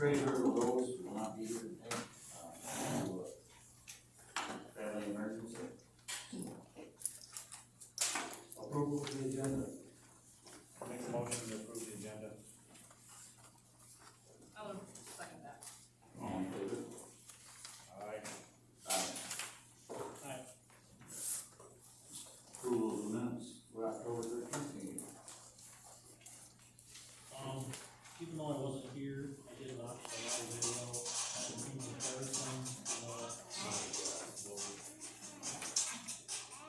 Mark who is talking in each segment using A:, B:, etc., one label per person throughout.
A: Treasurer Rose will not be here today. Family emergency. Approval of the agenda.
B: Make a motion to approve the agenda.
C: I will second that.
A: All in favor?
B: Aye.
A: Aye.
B: Aye.
A: Approval of the minutes for October 13th meeting.
D: Even though I wasn't here, I did watch a live video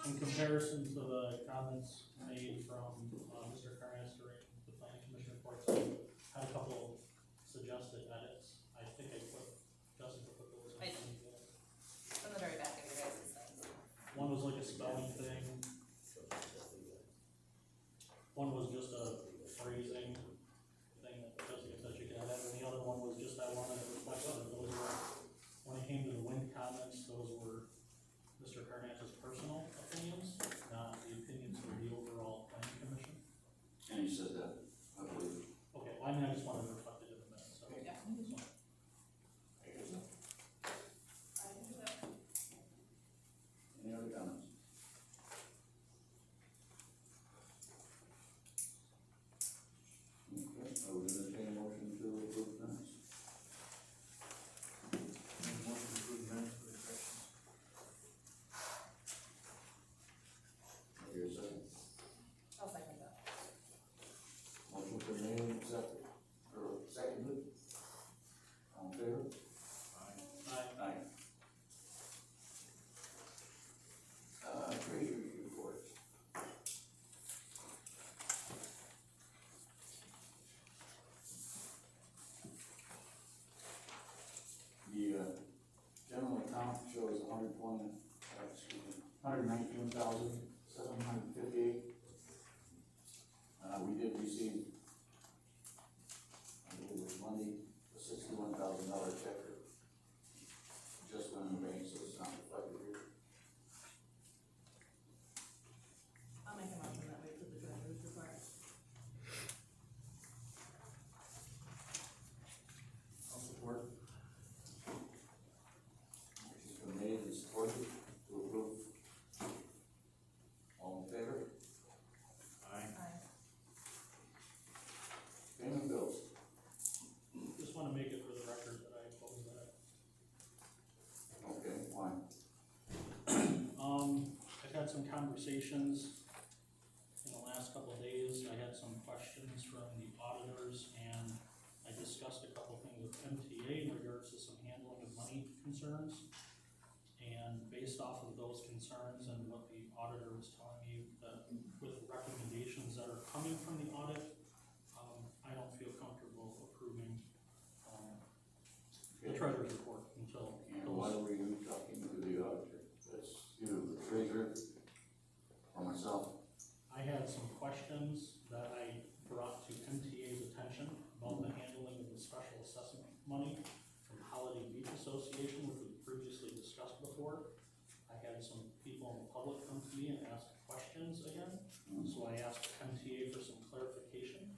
D: in comparison to the comments made from Mr. Carnas during the planning commission report. So I had a couple suggested edits. I think I put Jessica put those in.
C: From the very back of your guys' things.
D: One was like a spelling thing. One was just a phrasing thing that Jessica said she could have, and the other one was just I wanted to reflect on it. Those were, when it came to the wind comments, those were Mr. Carnas's personal opinions, not the opinions of the overall planning commission.
A: And he said that, I believe.
D: Okay, well, I mean, I just wanted to reflect it in the minutes, so.
C: Yeah.
D: So,
C: I can do that.
A: Any other comments? Okay, I would entertain a motion to approve the minutes.
B: Make a motion to approve the minutes for the corrections.
A: Here's a
C: I'll second that.
A: motion for made and accepted, or seconded. All in favor?
B: Aye.
A: Aye. Treasurer's report. The, general account shows $119,758. We did receive, I believe it was Monday, a $61,000 check that just went in the bank, so it's not reflected here.
C: I'll make a motion that we approve the treasurer's report.
B: I'll support.
A: Motion's been made and supported to approve. All in favor?
B: Aye.
C: Aye.
A: Payment bills.
D: just wanna make it for the record that I opposed that.
A: Okay, why?
D: I've had some conversations in the last couple of days. I had some questions from the auditors, and I discussed a couple things with MTA in regards to some handling of money concerns. And based off of those concerns and what the auditor was telling me, that with recommendations that are coming from the audit, I don't feel comfortable approving, the treasurer's report until
A: And why were you talking to the auditor? That's either the treasurer or myself.
D: I had some questions that I brought to MTA's attention about the handling of the special assessment money from Holiday Beach Association, which we previously discussed before. I had some people in the public come to me and ask questions again, so I asked MTA for some clarification.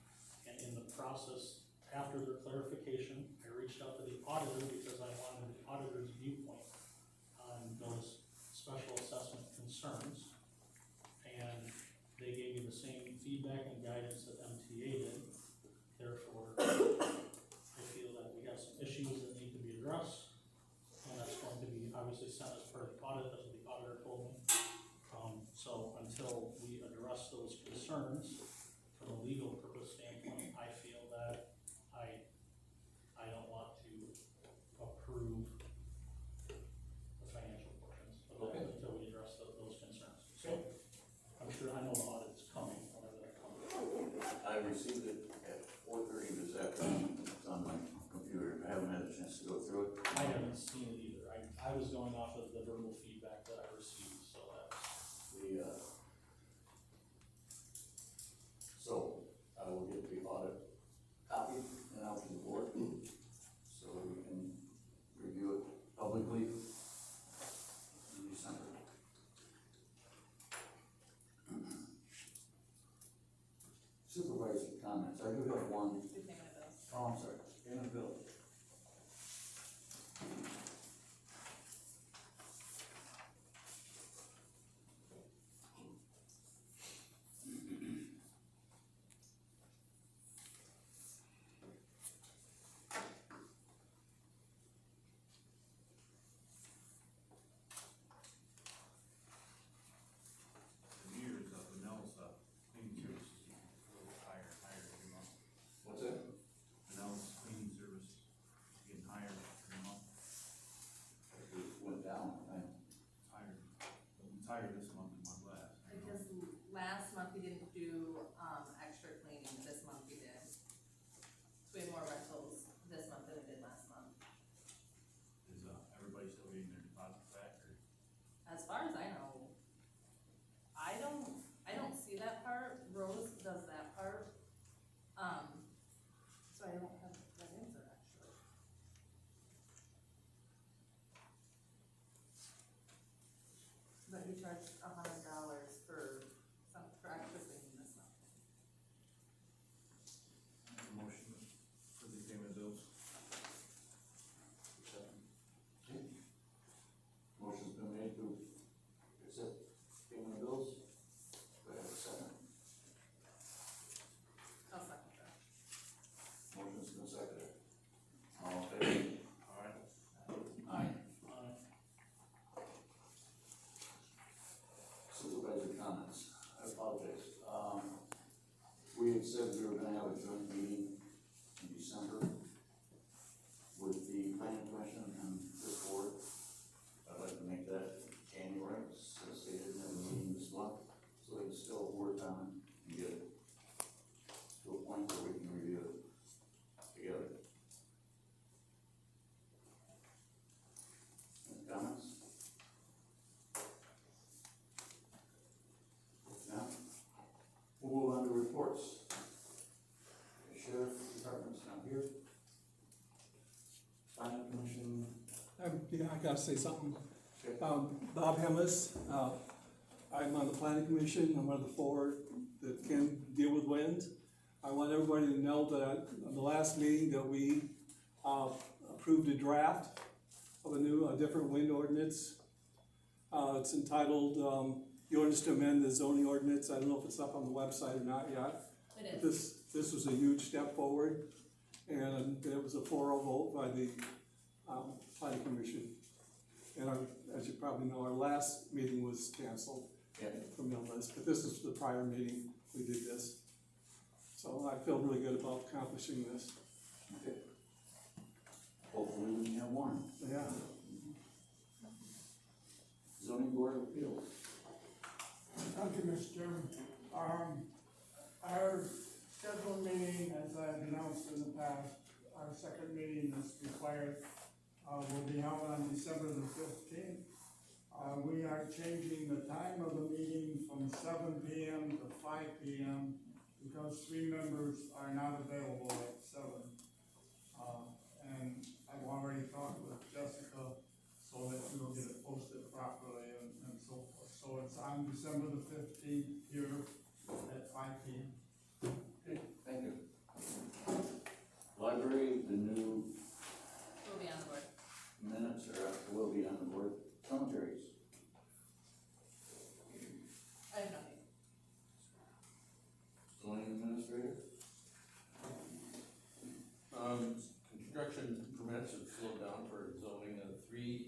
D: And in the process, after their clarification, I reached out to the auditor because I wanted the auditor's viewpoint on those special assessment concerns. And they gave me the same feedback and guidance that MTA did. Therefore, I feel that we have some issues that need to be addressed. And that's going to be obviously sent as part of the audit, that's what the auditor told me. So until we address those concerns from a legal purpose standpoint, I feel that I don't want to approve the financial portions of that
A: Okay.
D: until we address those concerns. So I'm sure, I know the audit's coming, whenever that comes.
A: I received it at 4:30 this afternoon. It's on my computer. I haven't had a chance to go through it.
D: I haven't seen it either. I was going off of the verbal feedback that I received, so that's.
A: So I will get the audit copy and out to the board so we can review it publicly in December. Supervisor comments. I do have one.
C: Do payment of bills.
A: Oh, I'm sorry. Payment bill.
B: The meters up, the Nels up, cleaning services, a little higher and higher every month.
A: What's that?
B: The Nels cleaning service is getting higher every month.
A: It went down, right?
B: It's higher. It's higher this month than it was last. I don't know.
C: Because last month we didn't do, extra cleaning, this month we did. So we had more rentals this month than we did last month.
B: Is, everybody still getting their deposits back, or?
C: As far as I know, I don't see that part, Rose does that part. So I don't have that answer actually. But he charged $100 for extra cleaning this month.
B: Make a motion for the payment of bills.
A: Motion's been made to accept payment of bills. Do I have a second?
C: I'll second that.
A: Motion's been seconded. All in favor?
B: Alright.
A: Aye. Supervisor comments, I apologize. We had said we were gonna have a joint meeting in December with the planning commission and this board. I'd like to make that January, since they didn't have a meeting this month, so they can still work on it and get it to a point where we can review it together. Any comments? Now, we'll move on to reports. The Sheriff Department's not here. Planning Commission,
E: Yeah, I gotta say something.
A: okay.
E: Bob Hemmes, I'm on the planning commission, I'm one of the four that can deal with wind. I want everybody to know that on the last meeting that we, approved a draft of a new, different wind ordinance. It's entitled, the ordinance to amend the zoning ordinance. I don't know if it's up on the website or not yet.
C: It
E: But
C: is.
E: this was a huge step forward, and it was a 4-0 vote by the, planning commission. And as you probably know, our last meeting was canceled
A: Yeah.
E: from illness, but this is the prior meeting we did this. So I feel really good about accomplishing this.
A: Okay. Hopefully we can have one.
E: Yeah.
A: Zoning Board of Appeals.
F: Thank you, Mr. Chairman. Our scheduled meeting, as I had announced in the past, our second meeting is required, will be held on December the 15th. We are changing the time of the meeting from 7 p.m. to 5 p.m. because 3 members are not available at 7. And I've already talked with Jessica so that we'll get it posted properly and so forth. So it's on December the 15th here at 5 p.m.
A: Okay, thank you. Library, the new
C: We'll be on the board.
A: minutes will be on the board. Commentaries.
C: I have nothing.
A: Zoning Administrator.
G: Construction permits have slowed down for zoning of 3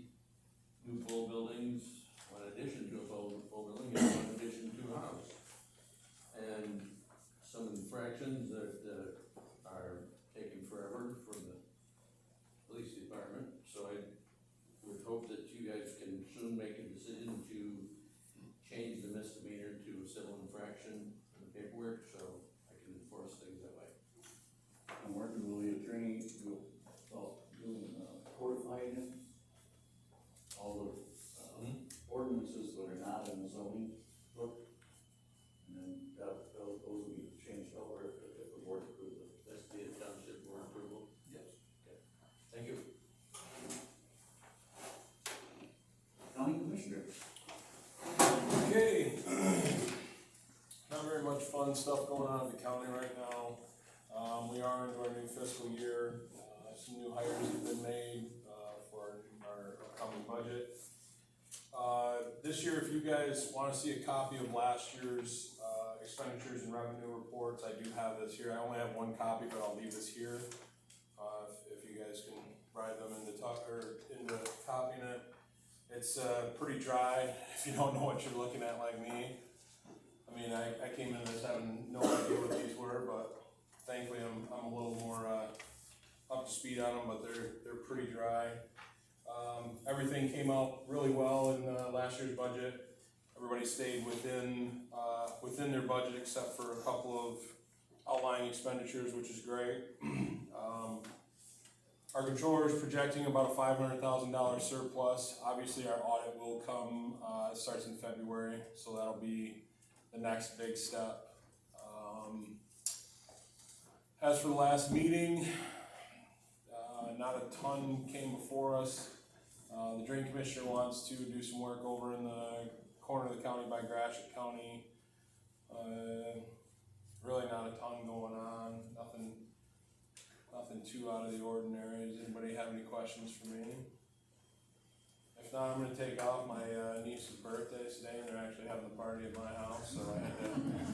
G: new pole buildings, one addition to a pole building, and one addition to a house. And some infractions that are taking forever for the police department, so I would hope that you guys can soon make a decision to change the misdemeanor to a civil infraction in the paperwork, so I can enforce things that way.
A: I'm working with the attorney, doing codifying it. All the ordinances that are not in the zoning book. And then those will be changed over if the board approves it.
G: That's the township board approval?
A: Yes.
G: Thank you.
A: County Commissioners.
H: Okay. Not very much fun stuff going on in the county right now. We are into our new fiscal year. Some new hires have been made for budget. This year, if you guys wanna see a copy of last year's, expenditures and revenue reports, I do have this here. I only have one copy, but I'll leave this here. If you guys can write them into copying it. It's, pretty dry, if you don't know what you're looking at like me. I mean, I came into this having no idea what these were, but thankfully I'm a little more, up to speed on them, but they're pretty dry. Everything came out really well in, last year's budget. Everybody stayed within their budget except for a couple of outlying expenditures, which is great. Our controller is projecting about a $500,000 surplus. Obviously, our audit will come, it starts in February, so that'll be the next big step. As for the last meeting, not a ton came before us. The drain commissioner wants to do some work over in the corner of the county by Gratiot County. Really not a ton going on, nothing too out of the ordinary. Does anybody have any questions for me? If not, I'm gonna take off. My niece's birthday is today, and they're actually having a party at my house, so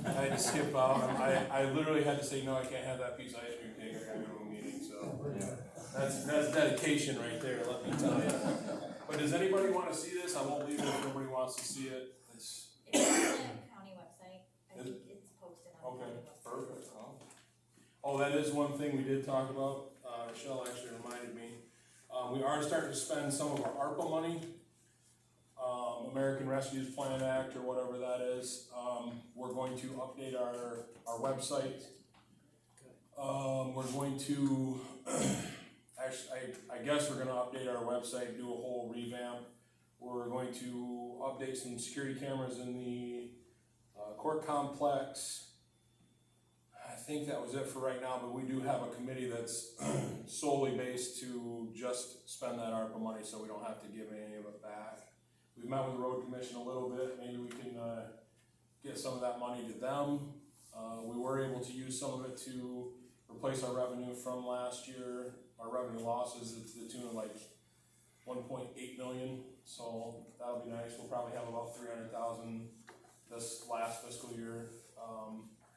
H: I had to skip out. I literally had to say, no, I can't have that piece of ice cream cake, I gotta go to a meeting, so. That's dedication right there, let me tell you. But does anybody wanna see this? I won't leave it if nobody wants to see it.
I: It's on the county website, I think it's posted on the
H: Okay,
I: county website.
H: perfect. Oh, that is one thing we did talk about. Michelle actually reminded me. We are starting to spend some of our ARPA money, American Rescue Plan Act or whatever that is. We're going to update our website. We're going to, actually, I guess we're gonna update our website, do a whole revamp. We're going to update some security cameras in the court complex. I think that was it for right now, but we do have a committee that's solely based to just spend that ARPA money so we don't have to give any of it back. We've met with the road commission a little bit, maybe we can get some of that money to them. We were able to use some of it to replace our revenue from last year, our revenue losses to the tune of like 1.8 million, so that'll be nice. We'll probably have about 300,000 this last fiscal year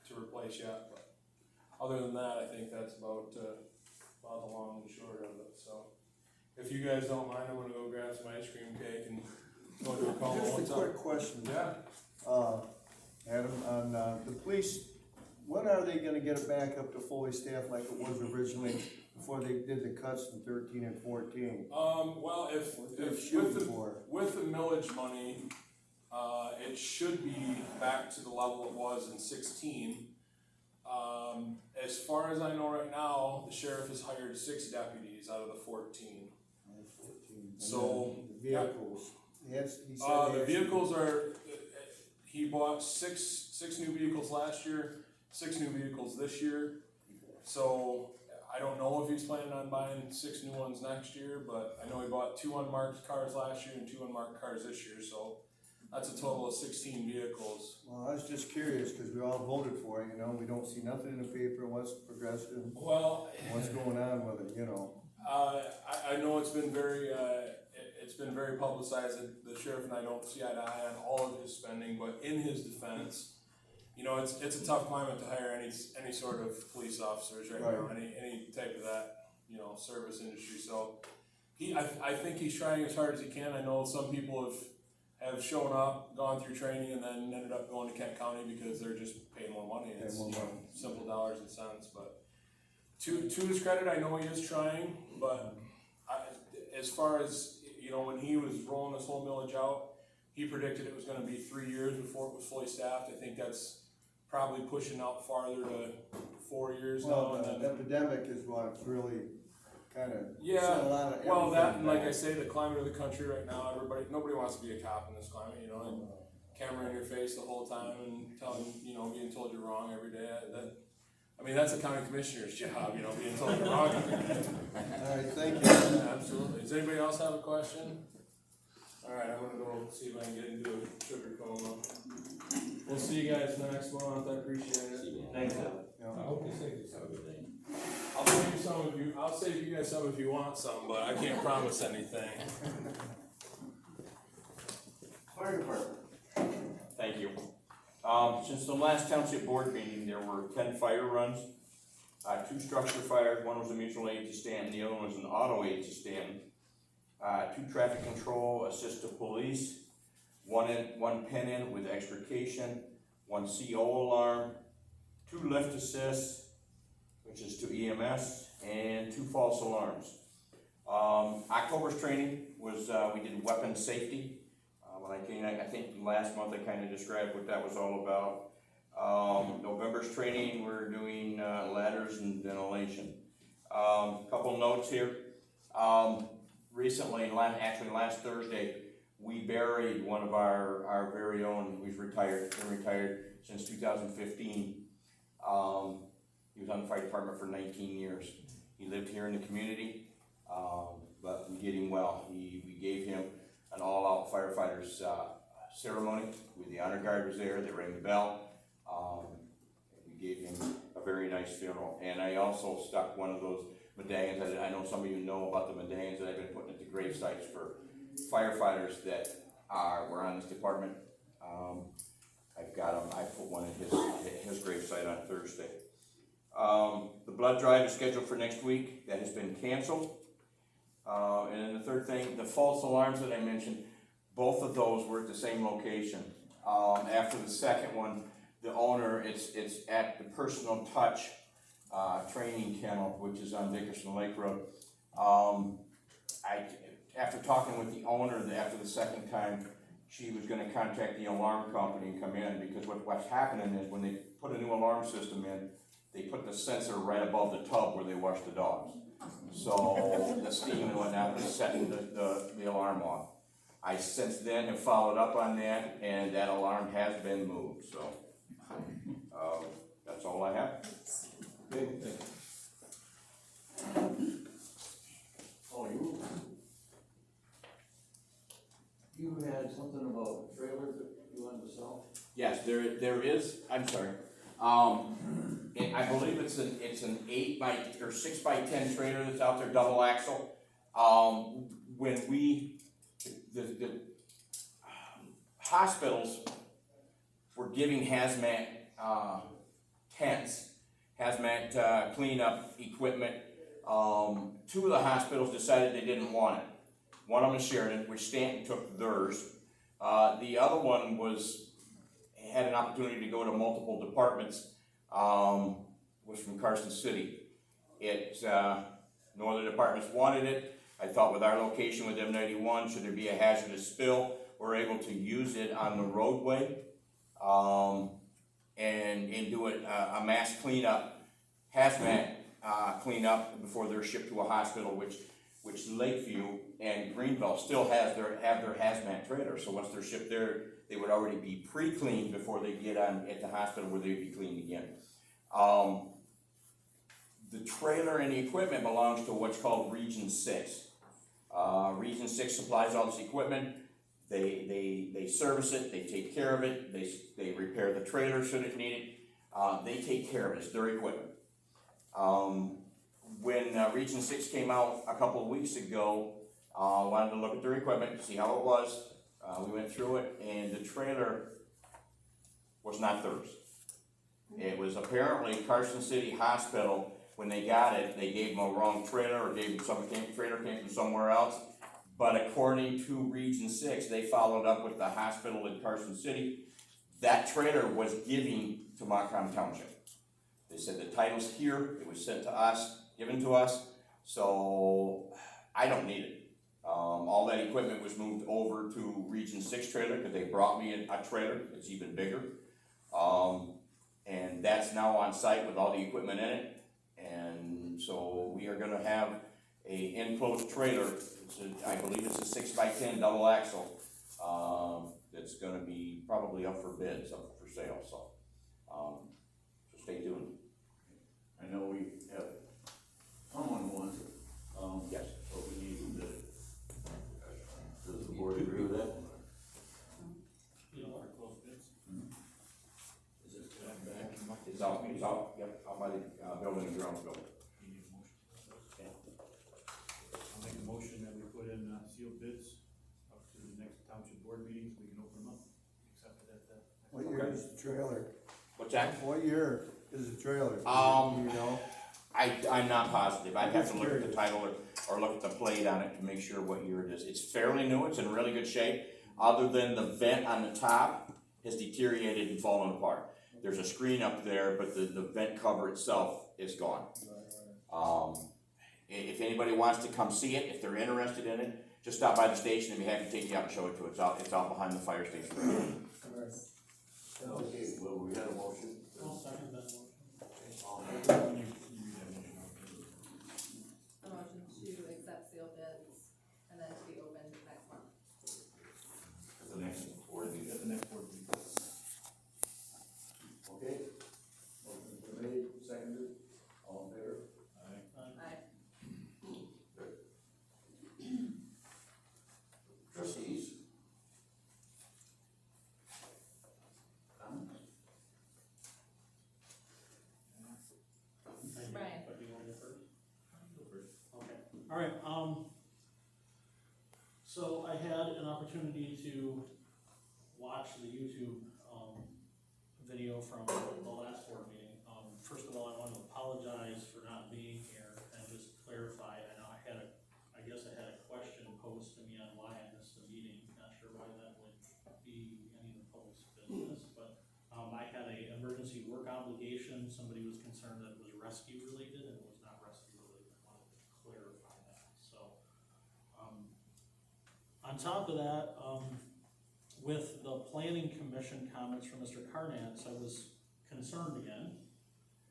H: to replace yet, but other than that, I think that's about the long and short of it. So, if you guys don't mind, I'm gonna go grab some ice cream cake and go to a call.
J: Just a quick question.
H: Yeah.
J: Adam, on the police, when are they gonna get it back up to fully staffed like it was originally before they did the cuts in 13 and 14?
H: Well, if with the millage money, it should be back to the level it was in 16. As far as I know right now, the sheriff has hired 6 deputies out of the 14. So
J: the vehicles. Yes, he said
H: the vehicles are. He bought six new vehicles last year, 6 new vehicles this year. So I don't know if he's planning on buying 6 new ones next year, but I know he bought 2 unmarked cars last year and 2 unmarked cars this year. So that's a total of 16 vehicles.
J: Well, I was just curious because we all voted for it. You know, we don't see nothing in the paper. What's progressive?
H: Well,
J: what's going on with it? You know.
H: I know it's been very publicized that the sheriff and I don't see eye to eye on all of his spending, but in his defense, you know, it's a tough climate to hire any sort of police officers right now, any type of that, you know, service industry. So I think he's trying as hard as he can. I know some people have shown up, gone through training, and then ended up going to Kent County because they're just paying more money. It's simple dollars and cents, but to his credit, I know he is trying, but as far as, you know, when he was rolling this whole millage out, he predicted it was gonna be 3 years before it was fully staffed. I think that's probably pushing out farther to 4 years now.
J: Well, the epidemic is what's really kind of
H: yeah.
J: a lot of
H: Well, that and like I say, the climate of the country right now, nobody wants to be a cop in this climate, you know, and camera in your face the whole time and being told you're wrong every day. That's a county commissioner's job, you know, being told you're wrong.
J: Alright, thank you.
H: Yeah, absolutely. Does anybody else have a question? Alright, I'm gonna go see if I can get into a sugar coma. We'll see you guys next month. I appreciate it.
A: Thanks.
J: Yeah.
A: I hope you say this other thing.
H: I'll save you guys some if you want some, but I can't promise anything.
A: Fire department.
K: Thank you. Since the last township board meeting, there were 10 fire runs. 2 structure fires, one was a mutual aid to Stanton, the other one was an auto aid to Stanton. 2 traffic control assist to police, one pen in with extrication, 1 CO alarm, 2 lift assists, which is to EMS, and 2 false alarms. October's training was, we did weapons safety. When I came, I think last month I kind of described what that was all about. November's training, we're doing ladders and ventilation. Couple notes here. Recently, actually last Thursday, we buried one of our very own, who's retired, been retired since 2015. He was on the fire department for 19 years. He lived here in the community, but we did him well. We gave him an all-out firefighters ceremony. The honor guard was there, they rang the bell. We gave him a very nice funeral. And I also stuck one of those medallions. I know some of you know about the medallions that I've been putting at the grave sites for firefighters that were on this department. I've got them. I put one at his grave site on Thursday. The blood drive is scheduled for next week. That has been canceled. And then the third thing, the false alarms that I mentioned, both of those were at the same location. After the second one, the owner, it's at the Personal Touch training kennel, which is on Dickerson Lake Road. After talking with the owner after the second time, she was going to contact the alarm company and come in, because what's happening is when they put a new alarm system in, they put the sensor right above the tub where they wash the dogs. So the steam and whatnot was setting the alarm off. I since then have followed up on that, and that alarm has been moved, so that's all I have.
A: Okay, thank you. Oh, you had something about a trailer that you wanted to sell?
K: Yes, there is, I'm sorry. I believe it's an 6 by 10 trailer that's out there, double axle. When the hospitals were giving hazmat tents, hazmat cleanup equipment, 2 of the hospitals decided they didn't want it. One of them is Sheridan, which Stanton took theirs. The other one had an opportunity to go to multiple departments, was from Carson City. No other departments wanted it. I thought with our location with M91, should there be a hazardous spill, we're able to use it on the roadway, and do it, a mass cleanup, hazmat cleanup before they're shipped to a hospital, which Lakeview and Greenville still have their hazmat trailer. So once they're shipped there, they would already be pre-cleaned before they get on at the hospital where they'd be cleaned again. The trailer and the equipment belongs to what's called Region 6. Region 6 supplies all this equipment. They service it, they take care of it, they repair the trailer should it need it. They take care of it, it's their equipment. When Region 6 came out a couple of weeks ago, wanted to look at their equipment, see how it was. We went through it, and the trailer was not theirs. It was apparently Carson City Hospital. When they got it, they gave them a wrong trailer, or trailer came from somewhere else. But according to Region 6, they followed up with the hospital in Carson City. That trailer was given to Montcalm Township. They said the title's here, it was sent to us, given to us, so I don't need it. All that equipment was moved over to Region 6 trailer, because they brought me a trailer, it's even bigger. And that's now on site with all the equipment in it. And so we are gonna have a enclosed trailer. I believe it's a 6 by 10 double axle. That's gonna be probably up for bids, up for sale, so stay tuned.
A: I know we have someone who wants it.
K: Yes.
A: But we need to bid it. Does the board agree with that?
B: Is it back?
K: It's out, yep, out by the building and grounds building.
B: You need a motion. I'll make a motion that we put in sealed bids up to the next township board meeting, so we can open them
J: What year is the trailer?
K: What's that?
J: What year is the trailer?
K: Um,
J: You know?
K: I'm not positive, I'd have to look at the
J: Just
K: title or look at the plate on it to make sure what year it is. It's fairly new, it's in really good shape, other than the vent on the top has deteriorated and fallen apart. There's a screen up there, but the vent cover itself is gone. If anybody wants to come see it, if they're interested in it, just stop by the station and be happy to take you out and show it to you. It's out behind the fire station.
A: Okay, well, we had a motion.
D: I'll second that motion.
A: All in favor?
C: A motion to accept sealed bids and then to be opened next month.
A: At the next board meeting.
B: At the next board meeting.
A: Okay, motion's been made, seconded, all in favor?
C: Aye.
A: Trustees? Comments?
C: Brian.
D: But you want to go first?
B: Go first.
D: Okay, all right, so I had an opportunity to watch the YouTube, video from the last board meeting. First of all, I want to apologize for not being here and just clarify, I know I guess I had a question posed to me on why I missed the meeting, not sure why that would be any of the public's business, but, I had a emergency work obligation, somebody was concerned that it was rescue related, and it was not rescue related, I wanted to clarify that, so. On top of that, with the planning commission comments from Mr. Carnatz, I was concerned again.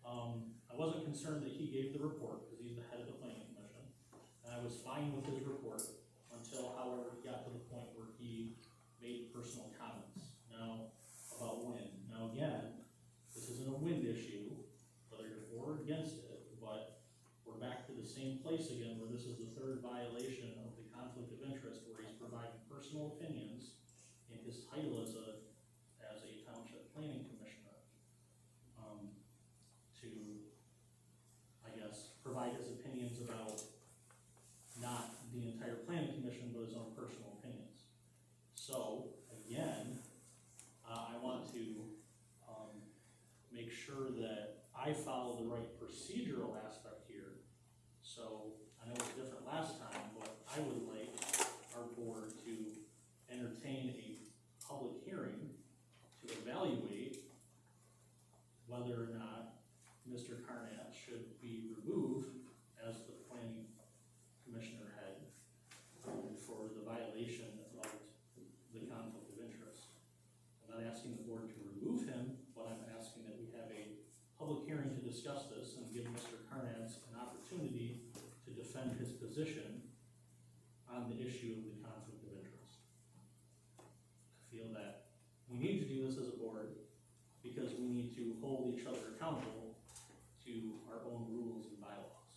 D: I wasn't concerned that he gave the report, because he's the head of the planning commission, and I was fine with his report until, however, he got to the point where he made personal comments. Now, about wind. Now, again, this isn't a wind issue, whether you're for or against it, but we're back to the same place again, where this is the third violation of the conflict of interest, where he's providing personal opinions in his title as a township planning commissioner, to, I guess, provide his opinions about not the entire planning commission, but his own personal opinions. So, again, I want to, make sure that I follow the right procedural aspect here. So, I know it was different last time, but I would like our board to entertain a public hearing to evaluate whether or not Mr. Carnat should be removed as the planning commissioner head for the violation of the conflict of interest. I'm not asking the board to remove him, but I'm asking that we have a public hearing to discuss this and give Mr. Carnat an opportunity to defend his position on the issue of the conflict of interest. I feel that we need to do this as a board because we need to hold each other accountable to our own rules and bylaws.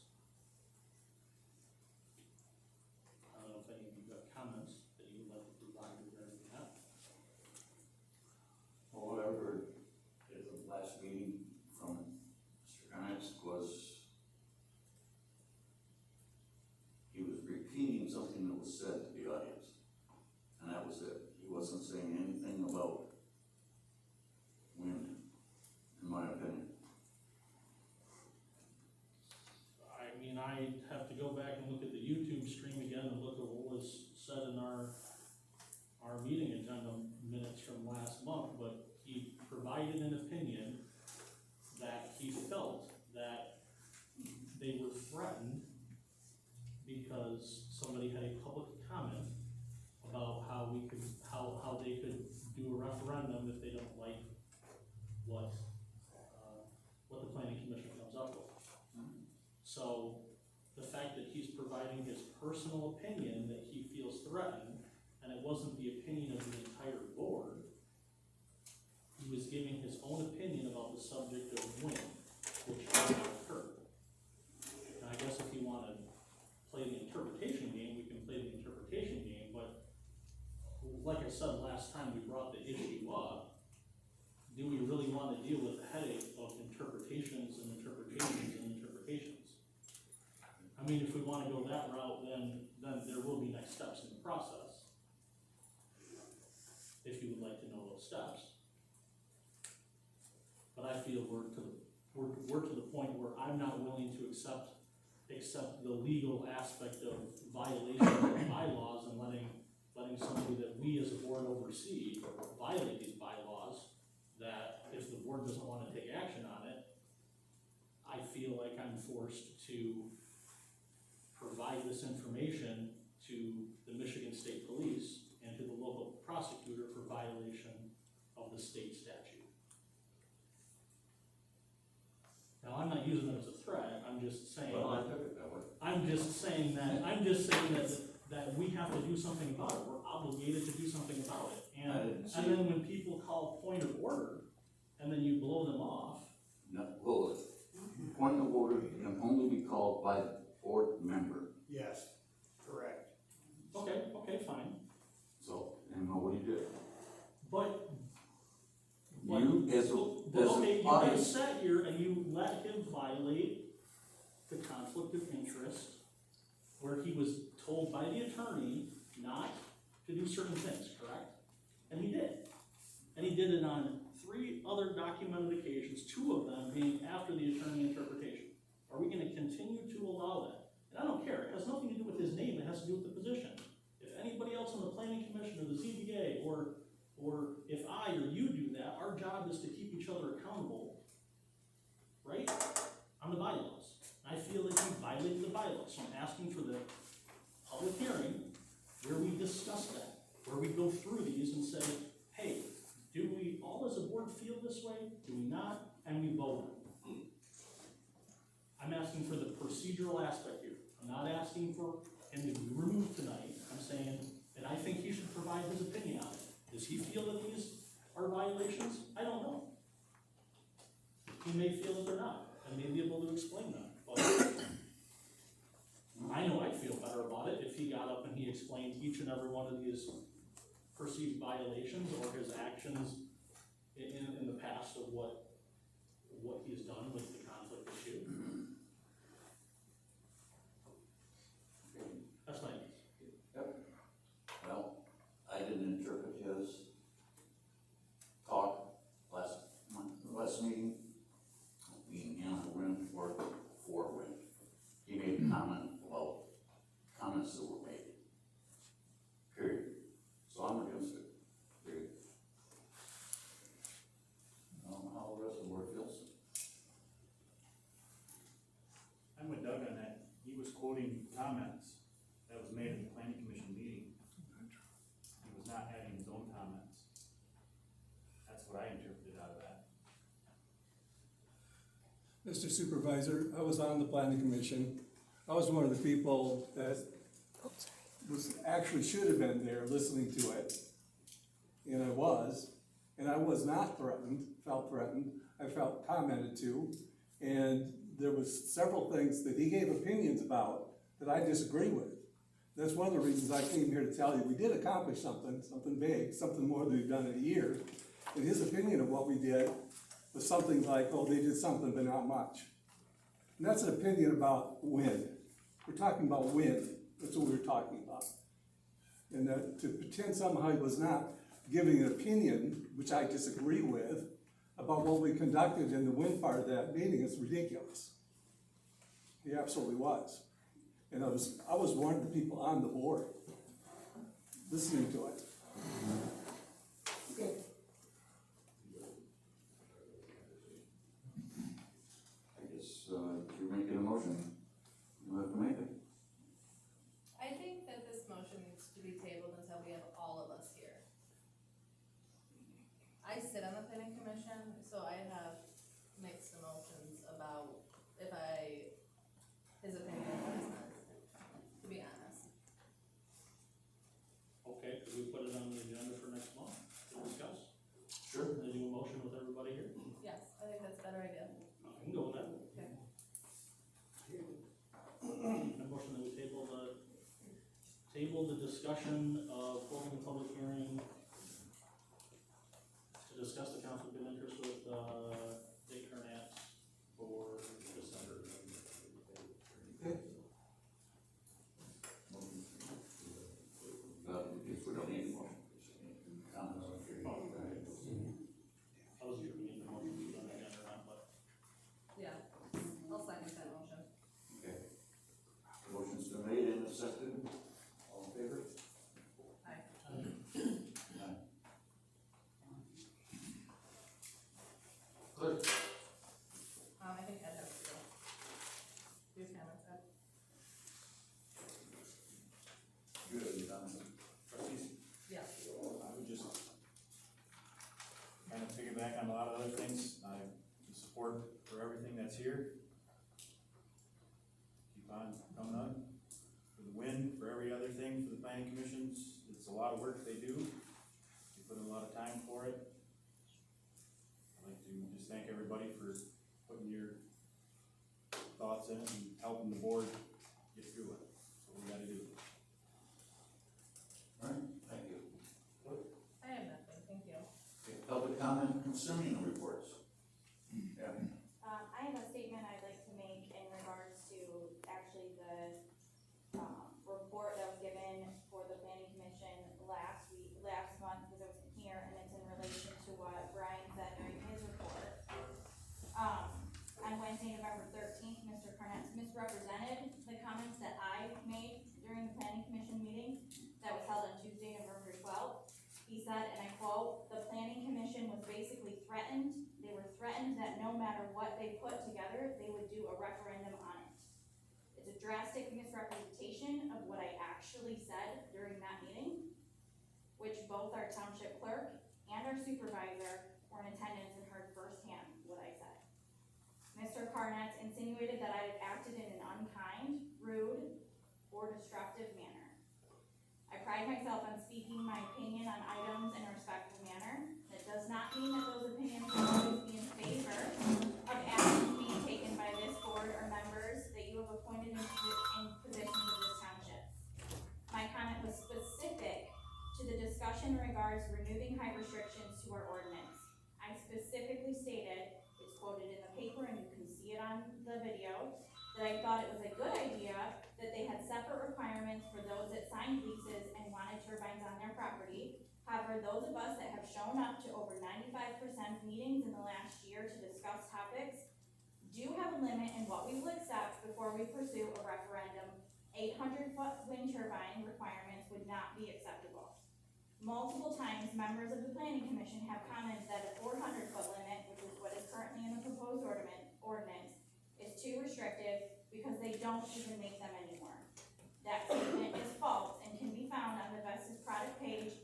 D: I don't know if any of you have comments that you would like to provide regarding that.
A: However, at the last meeting from Mr. Connors was, he was repeating something that was said to the audience, and that was it. He wasn't saying anything about wind, in my opinion.
D: I mean, I have to go back and look at the YouTube stream again and look at what was said in our meeting agenda minutes from last month, but he provided an opinion that he felt that they were threatened because somebody had a public comment about how they could do a referendum if they don't like what the planning commission comes up with. So, the fact that he's providing his personal opinion that he feels threatened, and it wasn't the opinion of the entire board, he was giving his own opinion about the subject of wind, which did not occur. Now, I guess if you wanna play the interpretation game, we can play the interpretation game, but like I said last time we brought the issue up, do we really wanna deal with the headache of interpretations and interpretations and interpretations? I mean, if we wanna go that route, then there will be next steps in the process. If you would like to know those steps. but I feel we're to the point where I'm not willing to accept the legal aspect of violation of bylaws and letting somebody that we as a board oversee violate these bylaws, that if the board doesn't wanna take action on it, I feel like I'm forced to provide this information to the Michigan State Police and to the local prosecutor for violation of the state statute. Now, I'm not using it as a threat, I'm just saying.
A: Well, I took it that way.
D: I'm just saying that we have to do something about it, we're obligated to do something about it.
A: I didn't see
D: And then when people call point of order, and then you blow them off,
A: No, well, point of order can only be called by the board member.
F: Yes, correct.
D: okay, fine.
A: So, and what do you do?
D: But
A: You, as
D: okay,
A: a
D: you
A: body,
D: guys sat here and you let him violate the conflict of interest, where he was told by the attorney not to do certain things, correct? And he did. And he did it on 3 other documented occasions, 2 of them being after the attorney interpretation. Are we gonna continue to allow that? And I don't care, it has nothing to do with his name, it has to do with the position. If anybody else on the planning commission or the ZBA, or if I or you do that, our job is to keep each other accountable, right? On the bylaws. I feel that he violated the bylaws, so I'm asking for the public hearing where we discuss that, where we go through these and say, hey, do we all as a board feel this way? Do we not? And we vote. I'm asking for the procedural aspect here. I'm not asking for him to be removed tonight. I'm saying that I think he should provide his opinion on it. Does he feel that these are violations? I don't know. He may feel that they're not, and may be able to explain them, but I know I'd feel better about it if he got up and he explained each and every one of these perceived violations or his actions in the past of what he's done with the conflict issue. That's my
A: yep. Well, I didn't interpret his talk last meeting, being in a win or for a win. He made a comment about comments that were made. Period. So I'm against it. Period. I don't know how the rest of the board feels.
B: I'm with Doug on that. He was quoting comments that was made at the planning commission meeting. He was not adding his own comments. That's what I interpreted out of that.
E: Mr. Supervisor, I was on the planning commission. I was one of the people that actually should have been there listening to it. And I was not threatened, felt threatened. I felt commented to. And there was several things that he gave opinions about that I disagree with. That's one of the reasons I came here to tell you, we did accomplish something big, something more than we've done in a year. And his opinion of what we did was something like, oh, they did something, but not much. And that's an opinion about wind. We're talking about wind. That's what we were talking about. And that to pretend somehow he was not giving an opinion, which I disagree with, about what we conducted in the wind part of that meeting is ridiculous. He absolutely was. And I was one of the people on the board listening to it. Okay.
A: I guess, you're making a motion. You have to make it.
C: I think that this motion needs to be tabled until we have all of us here. I sit on the planning commission, so I have mixed emotions about his opinion on business, to be honest.
D: Okay, could we put it on the agenda for next month to discuss?
A: Sure.
D: Can I do a motion with everybody here?
C: Yes, I think that's a better idea.
D: I can go with that.
C: Okay.
D: A motion that we table the discussion of holding a public hearing to discuss the conflict of interest with, Dick Hernat for December.
A: If we don't need a motion. Comments.
D: I was here, we need the motion to be on the agenda.
C: Do comments, Ed?
A: Good, done.
B: Trustees,
C: Yeah.
B: I would just kind of piggyback on a lot of other things, the support for everything that's here. Keep on coming on, for the win, for every other thing, for the planning commissions, it's a lot of work they do. They put in a lot of time for it. I'd like to just thank everybody for putting your thoughts in it and helping the board get through it. That's what we gotta do.
A: All right, thank you.
C: I have nothing, thank you.
A: Okay, public comment concerning the reports. Yeah.
I: I have a statement I'd like to make in regards to actually the, report that was given for the planning commission last month, because I wasn't here, and it's in relation to what Brian said during his report. On Wednesday, November 13th, Mr. Carnett misrepresented the comments that I made during the planning commission meeting that was held on Tuesday, November 12th. He said, and I quote, "The planning commission was basically threatened. They were threatened that no matter what they put together, they would do a referendum on it." It's a drastic misrepresentation of what I actually said during that meeting, which both our township clerk and our supervisor were in attendance and heard firsthand what I said. Mr. Carnett insinuated that I had acted in an unkind, rude, or destructive manner. I pride myself on speaking my opinion on items in a respectful manner. That does not mean that those opinions will always be in favor of actions being taken by this board or members that you have appointed in positions of this township. My comment was specific to the discussion in regards to removing height restrictions to our ordinance. I specifically stated, it's quoted in the paper and you can see it on the video, that I thought it was a good idea that they had separate requirements for those that signed leases and wanted turbines on their property. However, those of us that have shown up to over 95% meetings in the last year to discuss topics do have a limit in what we will accept before we pursue a referendum. 800-foot wind turbine requirements would not be acceptable. Multiple times, members of the planning commission have commented that a 400-foot limit, which is what is currently in the proposed ordinance, is too restrictive because they don't even make them anymore. That statement is false and can be found on the Vestas product page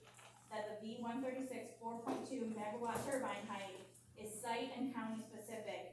I: that the V136 4.2 megawatt turbine height is site and county specific,